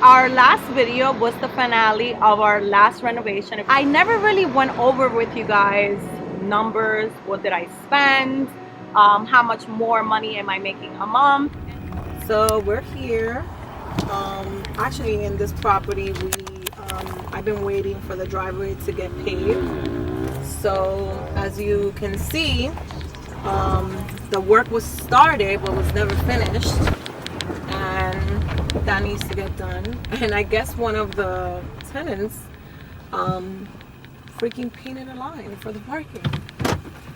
our last video was the finale of our last renovation. I never really went over with you guys numbers. What did I spend? How much more money am I making a month? So we're here. Actually, in this property, I've been waiting for the driveway to get paved. So as you can see, the work was started but was never finished, and that needs to get done. And I guess one of the tenants freaking painted a line for the parking.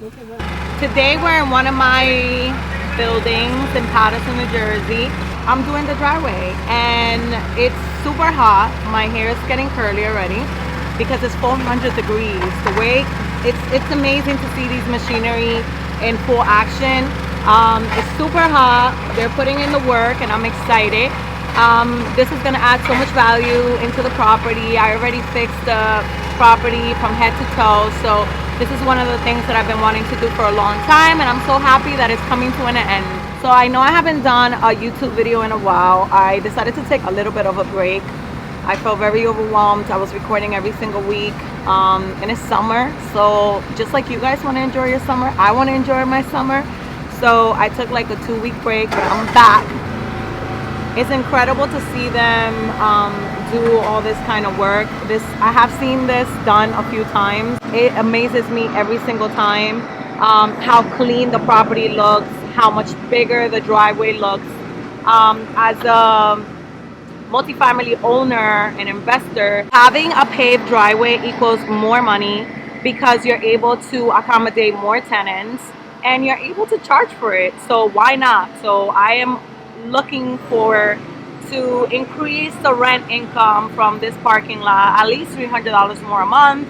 Look at that. Today we're in one of my buildings in Patterson, New Jersey. I'm doing the driveway and it's super hot. My hair is getting curly already because it's 400 degrees. The way it's amazing to see these machinery in full action. It's super hot. They're putting in the work and I'm excited. This is going to add so much value into the property. I already fixed the property from head to toe, so this is one of the things that I've been wanting to do for a long time, and I'm so happy that it's coming to an end. So I know I haven't done a YouTube video in a while. I decided to take a little bit of a break. I felt very overwhelmed. I was recording every single week, and it's summer, so just like you guys want to enjoy your summer, I want to enjoy my summer. So I took like a 2-week break, but I'm back. It's incredible to see them do all this kind of work. I have seen this done a few times. It amazes me every single time how clean the property looks, how much bigger the driveway looks. As a multifamily owner and investor, having a paved driveway equals more money because you're able to accommodate more tenants and you're able to charge for it. So why not? So I am looking to increase the rent income from this parking lot at least $300 more a month,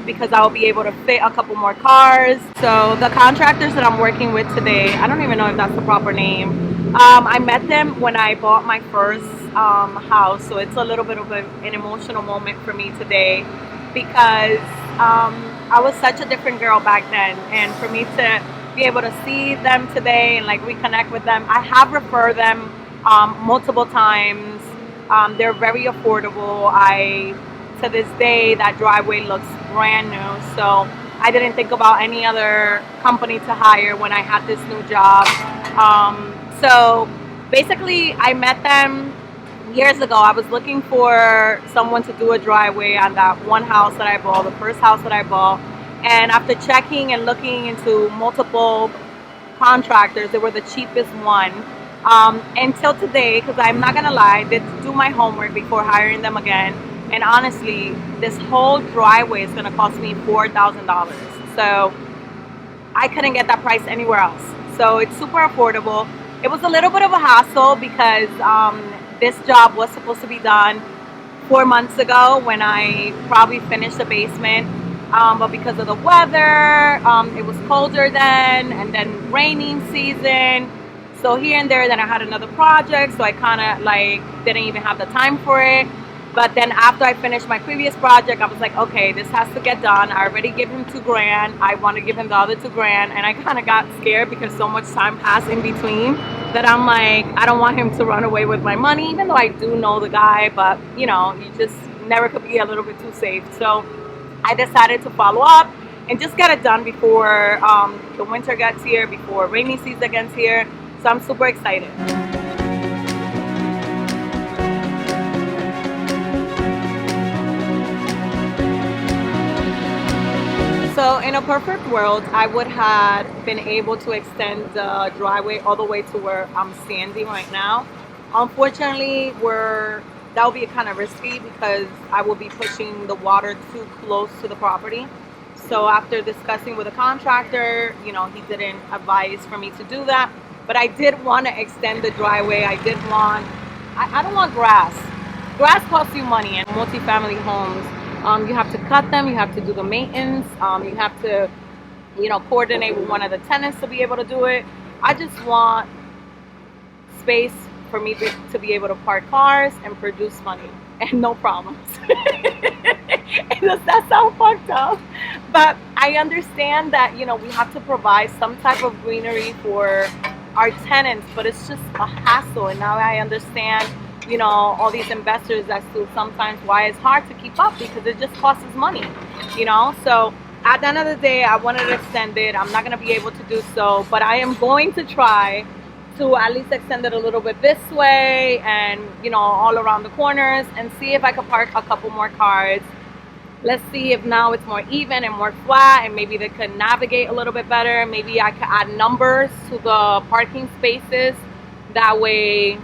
because I will be able to fit a couple more cars. So the contractors that I'm working with today, I don't even know if that's the proper name. I met them when I bought my first house, so it's a little bit of an emotional moment for me today because I was such a different girl back then, and for me to be able to see them today and like reconnect with them. I have referred them multiple times. They're very affordable. To this day, that driveway looks brand new. So I didn't think about any other company to hire when I had this new job. So basically, I met them years ago. I was looking for someone to do a driveway on that one house that I bought, the first house that I bought. And after checking and looking into multiple contractors, they were the cheapest one. Until today, because I'm not gonna lie, I did do my homework before hiring them again. And honestly, this whole driveway is gonna cost me $4,000. So I couldn't get that price anywhere else. So it's super affordable. It was a little bit of a hassle because this job was supposed to be done 4 months ago when I probably finished the basement. But because of the weather, it was colder then, and then raining season. So here and there, then I had another project, so I kind of like didn't even have the time for it. But then after I finished my previous project, I was like, okay, this has to get done. I already gave him $2,000. I want to give him the other $2,000, and I kind of got scared because so much time passed in between that I'm like, I don't want him to run away with my money, even though I do know the guy. But you know, you just never could be a little bit too safe. So I decided to follow up and just get it done before the winter gets here, before rainy season gets here. So I'm super excited. So in a perfect world, I would have been able to extend the driveway all the way to where I'm standing right now. Unfortunately, that would be kind of risky because I will be pushing the water too close to the property. So after discussing with a contractor, you know, he didn't advise for me to do that. But I did want to extend the driveway. I don't want grass. Grass costs you money in multifamily homes. You have to cut them, you have to do the maintenance, you have to, you know, coordinate with one of the tenants to be able to do it. I just want space for me to be able to park cars and produce money and no problems. Does that sound fucked up? But I understand that, you know, we have to provide some type of greenery for our tenants, but it's just a hassle. And now I understand you know, all these investors as to sometimes why it's hard to keep up, because it just costs us money, you know. So at the end of the day, I wanted to extend it. I'm not going to be able to do so, but I am going to try to at least extend it a little bit this way and, you know, all around the corners, and see if I could park a couple more cars. Let's see if now it's more even and more flat, and maybe they could navigate a little bit better. Maybe I could add numbers to the parking spaces. That way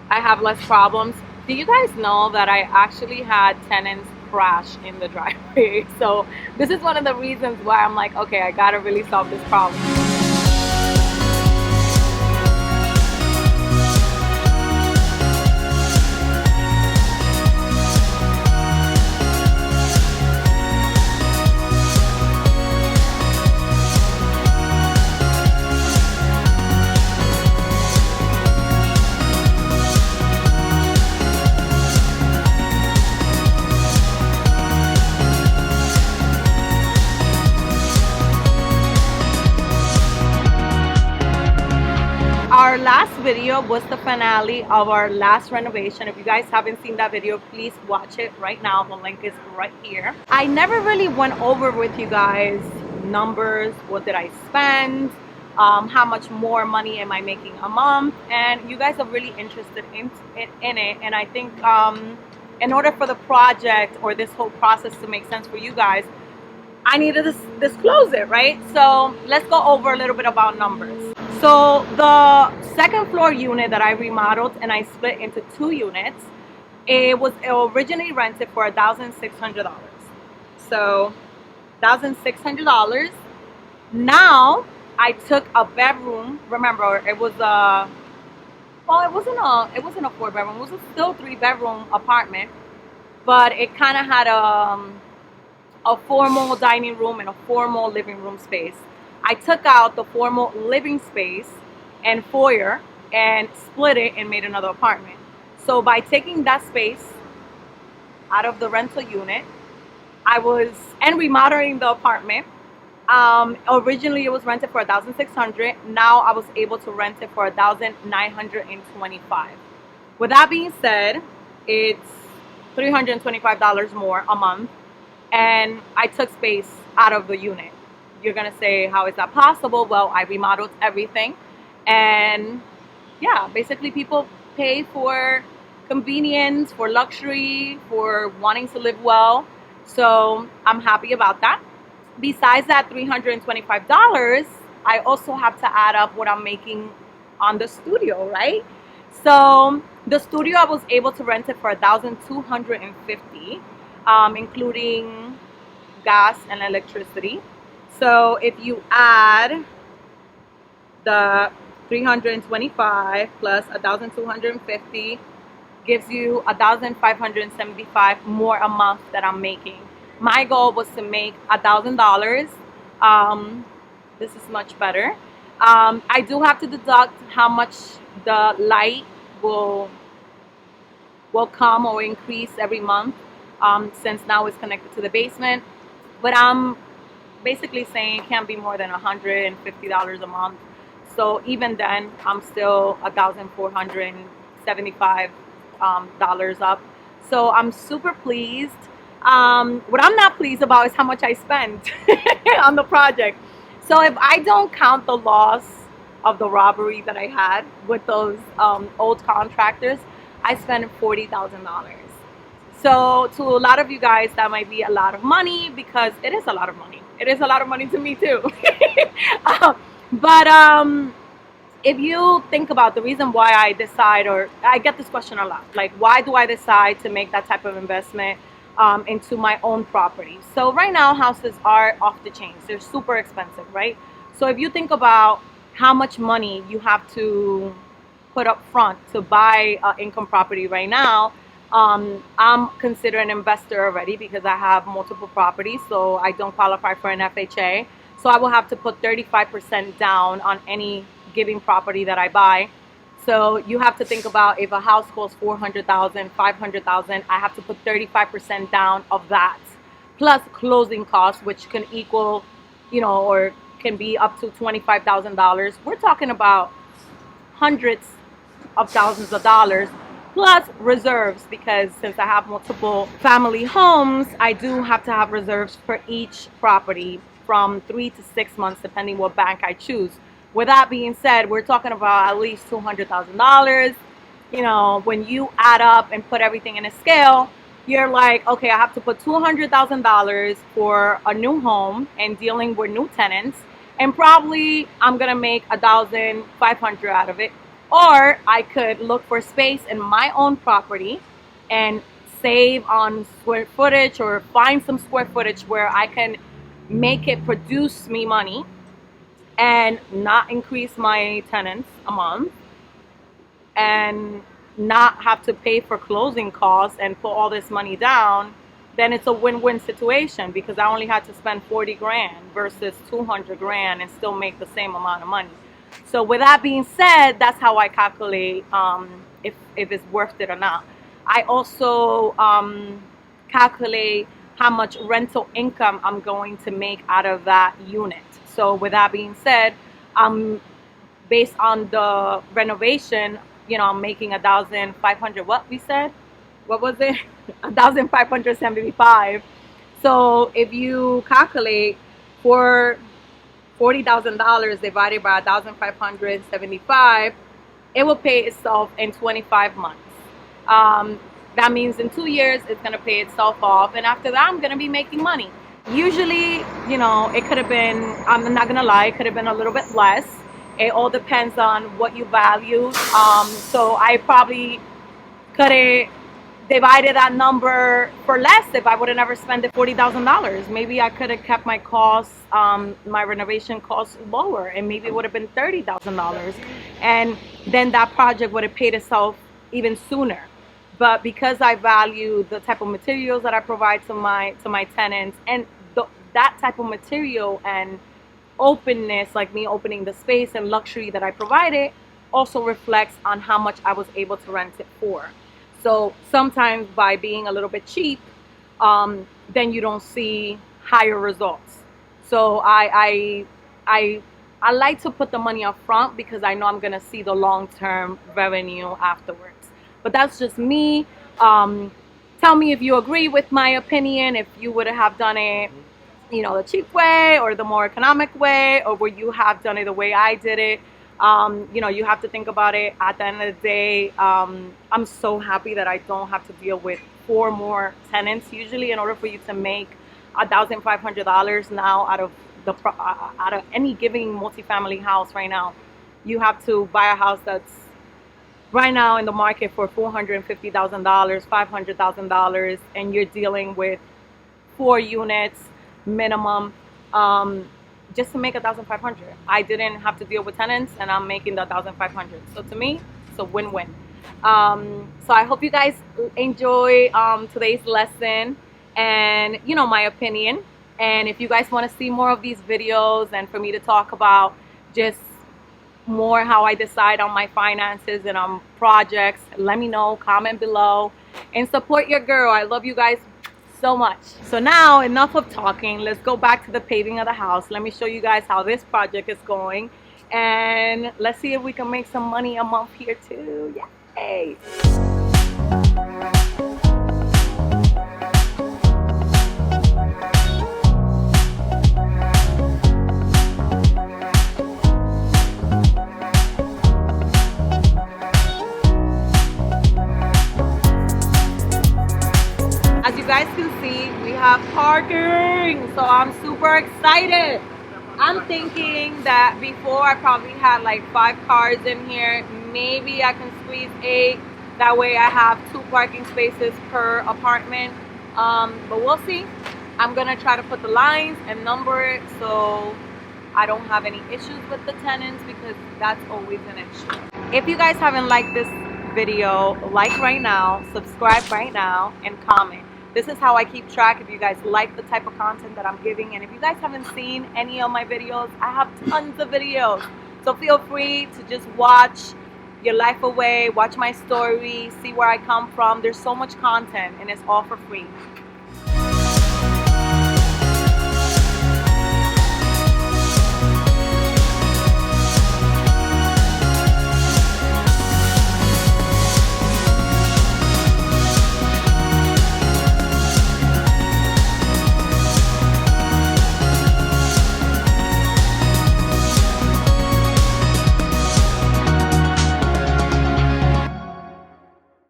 I have less problems. Do you guys know that I actually had tenants crash in the driveway? So this is one of the reasons why I'm like, okay, I gotta really solve this problem. Our last video was the finale of our last renovation. If you guys haven't seen that video, please watch it right now. The link is right here. I never really went over with you guys numbers. What did I spend? How much more money am I making a month? And you guys are really interested in it. And I think in order for the project or this whole process to make sense for you guys, I need to disclose it, right? So let's go over a little bit about numbers. So the second floor unit that I remodeled and I split into 2 units, it was originally rented for $1,600. So $1,600. Now I took a bedroom. Remember, it was a, well, it wasn't a 4-bedroom. It was still 3-bedroom apartment, but it kind of had a formal dining room and a formal living room space. I took out the formal living space and foyer and split it and made another apartment. So by taking that space out of the rental unit, and remodeling the apartment, originally it was rented for $1,600. Now I was able to rent it for $1,925. With that being said, it's $325 more a month, and I took space out of the unit. You're gonna say, how is that possible? Well, I remodeled everything, and yeah, basically people pay for convenience, for luxury, for wanting to live well. So I'm happy about that. Besides that $325, I also have to add up what I'm making on the studio, right? So the studio, I was able to rent it for $1,250, including gas and electricity. So if you add the 325 plus 1,250, gives you 1,575 more a month that I'm making. My goal was to make $1,000. This is much better. I do have to deduct how much the light will come or increase every month, since now it's connected to the basement. But I'm basically saying it can't be more than $150 a month. So even then, I'm still $1,475 up. So I'm super pleased. What I'm not pleased about is how much I spent on the project. So if I don't count the loss of the robbery that I had with those old contractors, I spent $40,000. So to a lot of you guys, that might be a lot of money, because it is a lot of money. It is a lot of money to me too. But if you think about the reason why I decide, or I get this question a lot, like, why do I decide to make that type of investment into my own property? So right now, houses are off the chains. They're super expensive, right? So if you think about how much money you have to put up front to buy an income property right now, I'm considered an investor already because I have multiple properties, so I don't qualify for an FHA. So I will have to put 35% down on any given property that I buy. So you have to think about, if a house costs $400,000, $500,000, I have to put 35% down of that, plus closing costs, which can equal, you know, or can be up to $25,000. We're talking about hundreds of thousands of dollars plus reserves, because since I have multiple family homes, I do have to have reserves for each property from 3 to 6 months, depending what bank I choose. With that being said, we're talking about at least $200,000. You know, when you add up and put everything in a scale, you're like, okay, I have to put $200,000 for a new home and dealing with new tenants, and probably I'm gonna make 1,500 out of it. Or I could look for space in my own property and save on square footage, or find some square footage where I can make it produce me money and not increase my tenants a month, and not have to pay for closing costs and put all this money down. Then it's a win-win situation, because I only had to spend 40 grand versus 200 grand and still make the same amount of money. So with that being said, that's how I calculate if it's worth it or not. I also calculate how much rental income I'm going to make out of that unit. So with that being said, based on the renovation, you know, I'm making 1,500. What we said? What was it? 1,575. So if you calculate for $40,000 divided by 1,575, it will pay itself in 25 months. That means in 2 years it's gonna pay itself off, and after that I'm gonna be making money. Usually, you know, it could have been, I'm not gonna lie, it could have been a little bit less. It all depends on what you value. So I probably could have divided that number for less if I would have never spent the $40,000. Maybe I could have kept my costs, my renovation costs lower, and maybe it would have been $30,000, and then that project would have paid itself even sooner. But because I value the type of materials that I provide to my tenants, and that type of material and openness, like me opening the space and luxury that I provided, also reflects on how much I was able to rent it for. So sometimes by being a little bit cheap, then you don't see higher results. So I like to put the money up front, because I know I'm gonna see the long-term revenue afterwards. But that's just me. Tell me if you agree with my opinion, if you would have done it, you know, the cheap way or the more economic way, or would you have done it the way I did it. You know, you have to think about it. At the end of the day, I'm so happy that I don't have to deal with 4 more tenants. Usually, in order for you to make $1,500 now out of any given multifamily house right now, you have to buy a house that's right now in the market for $450,000, $500,000, and you're dealing with 4 units minimum, just to make 1,500. I didn't have to deal with tenants, and I'm making the 1,500. So to me, it's a win-win. So I hope you guys enjoy today's lesson, and you know, my opinion. And if you guys want to see more of these videos, and for me to talk about just more how I decide on my finances and on projects, let me know, comment below, and support your girl. I love you guys so much. So now, enough of talking, let's go back to the paving of the house. Let me show you guys how this project is going, and let's see if we can make some money a month here too. Yay! As you guys can see, we have parking, so I'm super excited. I'm thinking that before I probably had like 5 cars in here. Maybe I can squeeze 8. That way I have 2 parking spaces per apartment. But we'll see. I'm gonna try to put the lines and number it so I don't have any issues with the tenants, because that's always an issue. If you guys haven't liked this video, like right now, subscribe right now, and comment. This is how I keep track if you guys like the type of content that I'm giving. And if you guys haven't seen any of my videos, I have tons of videos. So feel free to just watch your life away, watch my story, see where I come from. There's so much content, and it's all for free.